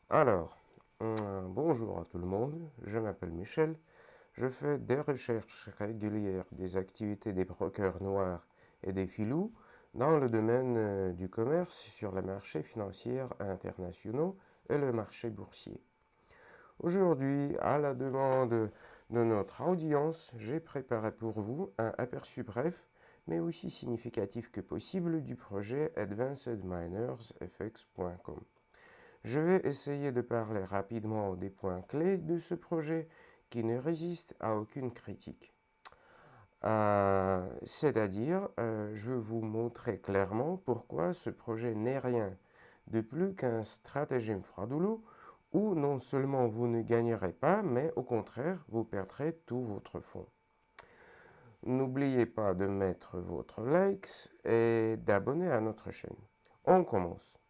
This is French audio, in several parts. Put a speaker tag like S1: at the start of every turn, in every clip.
S1: Alors, bonjour à tout le monde, je m'appelle Michel, je fais des recherches régulières des activités des brokers noirs et des filous dans le domaine du commerce sur les marchés financiers internationaux et le marché boursier. Aujourd'hui, à la demande de notre audience, j'ai préparé pour vous un aperçu bref, mais aussi significatif que possible du projet AdvancedMinersFX.com. Je vais essayer de parler rapidement des points clés de ce projet qui ne résiste à aucune critique. C'est-à-dire, je vais vous montrer clairement pourquoi ce projet n'est rien de plus qu'un stratagème frauduleux où non seulement vous ne gagnerez pas, mais au contraire, vous perdrez tout votre fonds. N'oubliez pas de mettre votre likes et d'abonner à notre chaîne. On commence.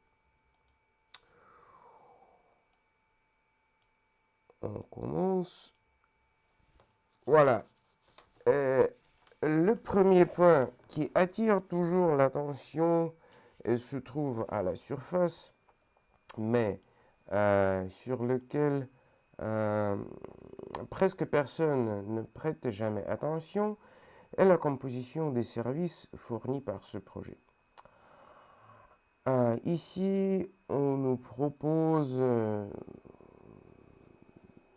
S1: On commence. Voilà. Euh, le premier point qui attire toujours l'attention se trouve à la surface, mais sur lequel euh, presque personne ne prête jamais attention, est la composition des services fournis par ce projet. Ici, on nous propose,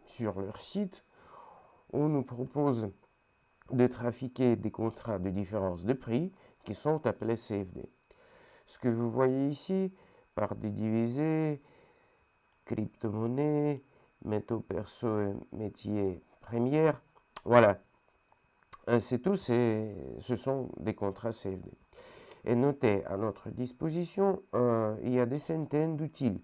S1: sur leur site, on nous propose de trafiquer des contrats de différence de prix qui sont appelés CFD. Ce que vous voyez ici, par des divisés, crypto-monnaies, métaux perso et métiers premières, voilà, c'est tout, ce sont des contrats CFD. Et notez, à notre disposition, il y a des centaines d'outils.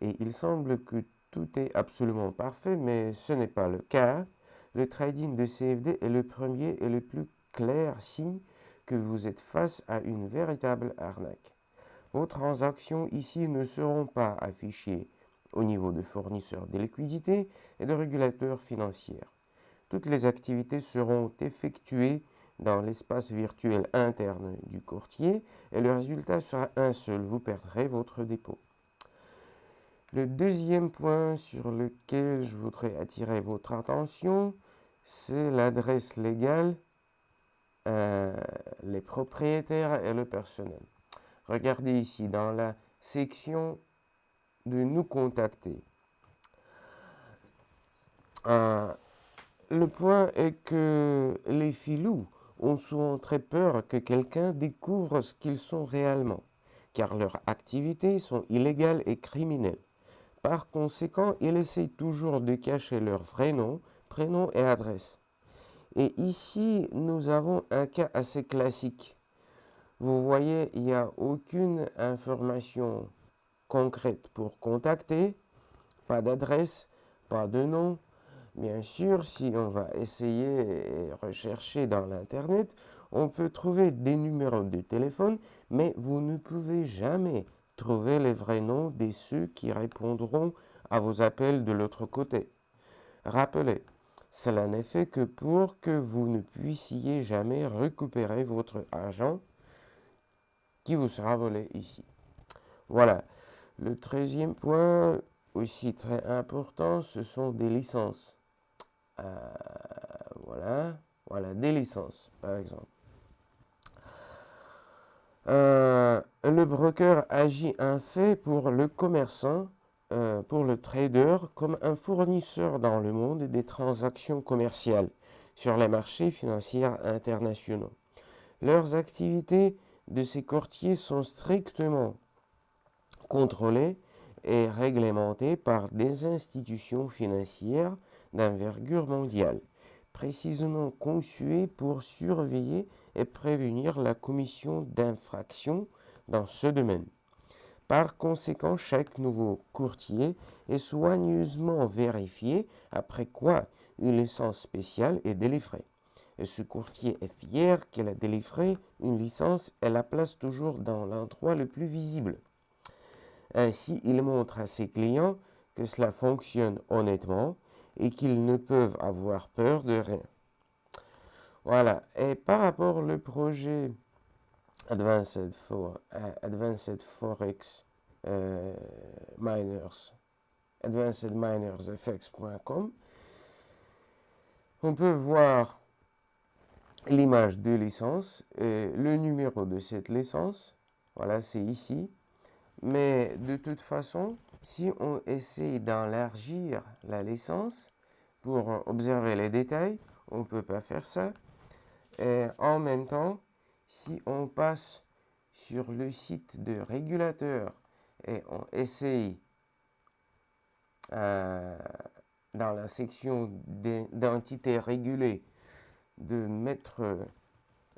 S1: Et il semble que tout est absolument parfait, mais ce n'est pas le cas. Le trading de CFD est le premier et le plus clair signe que vous êtes face à une véritable arnaque. Vos transactions ici ne seront pas affichées au niveau de fournisseurs de liquidités et de régulateurs financiers. Toutes les activités seront effectuées dans l'espace virtuel interne du courtier et le résultat sera un seul, vous perdrez votre dépôt. Le deuxième point sur lequel je voudrais attirer votre attention, c'est l'adresse légale, les propriétaires et le personnel. Regardez ici dans la section de nous contacter. Le point est que les filous ont souvent très peur que quelqu'un découvre ce qu'ils sont réellement, car leurs activités sont illégales et criminelles. Par conséquent, ils essayent toujours de cacher leur vrai nom, prénom et adresse. Et ici, nous avons un cas assez classique. Vous voyez, il n'y a aucune information concrète pour contacter, pas d'adresse, pas de nom. Bien sûr, si on va essayer et rechercher dans l'Internet, on peut trouver des numéros de téléphone, mais vous ne pouvez jamais trouver les vrais noms de ceux qui répondront à vos appels de l'autre côté. Rappelez, cela n'est fait que pour que vous ne puissiez jamais récupérer votre argent qui vous sera volé ici. Voilà. Le 13e point, aussi très important, ce sont des licences. Voilà, voilà, des licences, par exemple. Le broker agit en fait pour le commerçant, pour le trader, comme un fournisseur dans le monde des transactions commerciales sur les marchés financiers internationaux. Leurs activités de ces courtiers sont strictement contrôlées et réglementées par des institutions financières d'envergure mondiale, précisément conçues pour surveiller et prévenir la commission d'infractions dans ce domaine. Par conséquent, chaque nouveau courtier est soigneusement vérifié, après quoi une licence spéciale est délivrée. Et ce courtier est fier qu'il a délivré une licence et la place toujours dans l'endroit le plus visible. Ainsi, il montre à ses clients que cela fonctionne honnêtement et qu'ils ne peuvent avoir peur de rien. Voilà. Et par rapport au projet Advanced Forex Miners advancedminersfx.com, on peut voir l'image de licence et le numéro de cette licence. Voilà, c'est ici. Mais de toute façon, si on essaie d'élargir la licence pour observer les détails, on ne peut pas faire ça. Et en même temps, si on passe sur le site de régulateur et on essaye dans la section d'entités régulées de mettre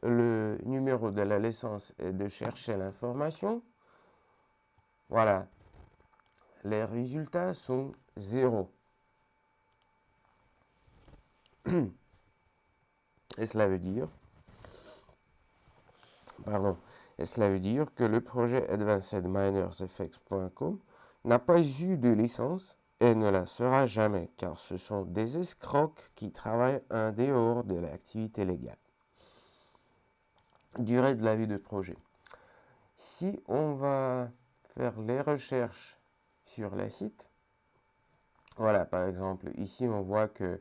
S1: le numéro de la licence et de chercher l'information, voilà, les résultats sont 0. Et cela veut dire, que le projet advancedminersfx.com n'a pas eu de licence et ne la sera jamais, car ce sont des escrocs qui travaillent en dehors de l'activité légale. Durée de la vie de projet. Si on va faire les recherches sur les sites, voilà, par exemple, ici on voit que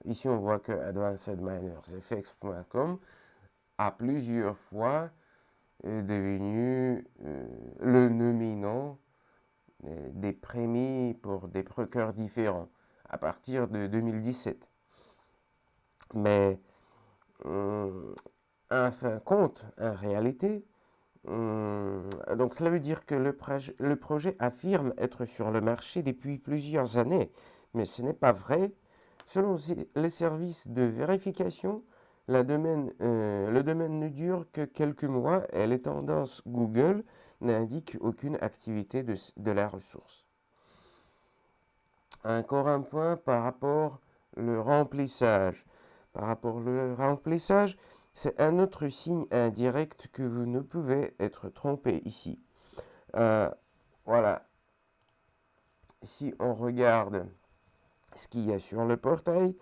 S1: advancedminersfx.com a plusieurs fois devenu le nominant des prémis pour des brokers différents à partir de 2017. Mais en fin de compte, en réalité, donc cela veut dire que le projet affirme être sur le marché depuis plusieurs années, mais ce n'est pas vrai. Selon les services de vérification, le domaine ne dure que quelques mois et les tendances Google n'indiquent aucune activité de la ressource. Encore un point par rapport au remplissage. Par rapport au remplissage, c'est un autre signe indirect que vous ne pouvez être trompé ici. Voilà. Si on regarde ce qu'il y a sur le portail,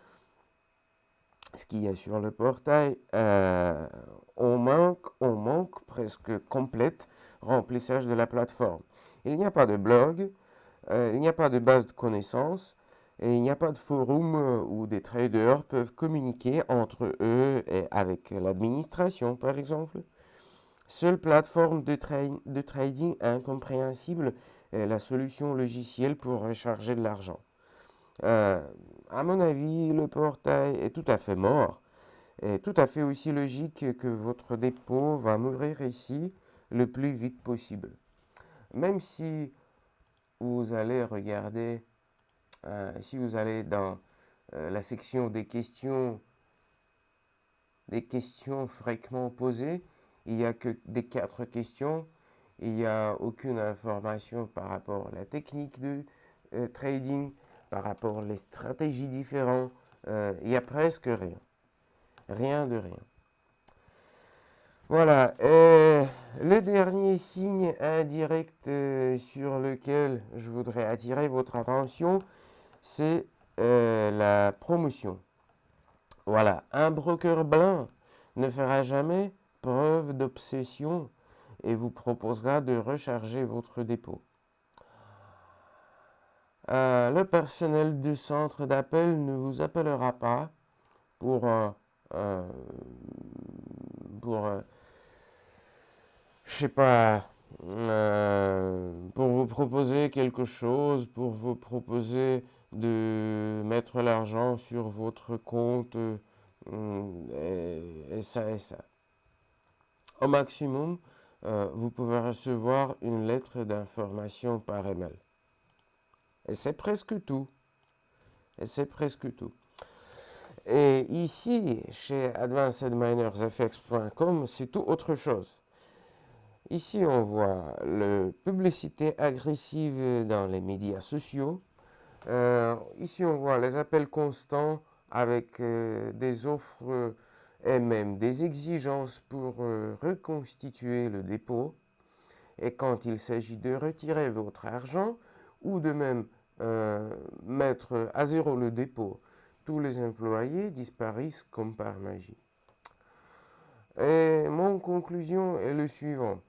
S1: on manque presque complète remplissage de la plateforme. Il n'y a pas de blog, il n'y a pas de base de connaissances, et il n'y a pas de forum où des traders peuvent communiquer entre eux et avec l'administration, par exemple. Seule plateforme de trading incompréhensible est la solution logicielle pour recharger de l'argent. À mon avis, le portail est tout à fait mort. Et tout à fait aussi logique que votre dépôt va mourir ici le plus vite possible. Même si vous allez regarder, si vous allez dans la section des questions fréquemment posées, il n'y a que des 4 questions. Il n'y a aucune information par rapport à la technique de trading, par rapport aux stratégies différentes. Il n'y a presque rien. Rien de rien. Voilà. Le dernier signe indirect sur lequel je voudrais attirer votre attention, c'est la promotion. Voilà. Un broker blanc ne fera jamais preuve d'obsession et vous proposera de recharger votre dépôt. Le personnel du centre d'appel ne vous appellera pas pour je sais pas, pour vous proposer quelque chose, pour vous proposer de mettre l'argent sur votre compte et ça et ça. Au maximum, vous pouvez recevoir une lettre d'information par email. Et c'est presque tout. Et ici, chez advancedminersfx.com, c'est tout autre chose. Ici, on voit la publicité agressive dans les médias sociaux. Ici, on voit les appels constants avec des offres et même des exigences pour reconstituer le dépôt. Et quand il s'agit de retirer votre argent ou de même mettre à zéro le dépôt, tous les employés disparaissent comme par magie. Et mon conclusion est le suivant.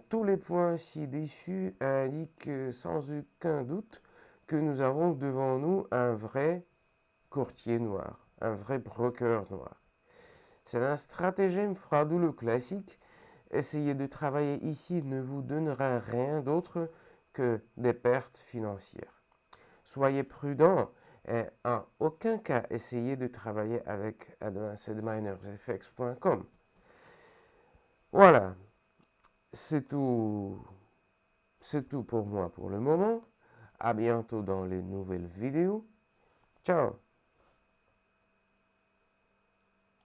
S1: Tous les points ci-dessus indiquent sans aucun doute que nous avons devant nous un vrai courtier noir, un vrai broker noir. C'est un stratagème frauduleux classique. Essayez de travailler ici ne vous donnera rien d'autre que des pertes financières. Soyez prudent et en aucun cas essayez de travailler avec AdvancedMinersFX.com. Voilà, c'est tout pour moi pour le moment. À bientôt dans les nouvelles vidéos. Ciao!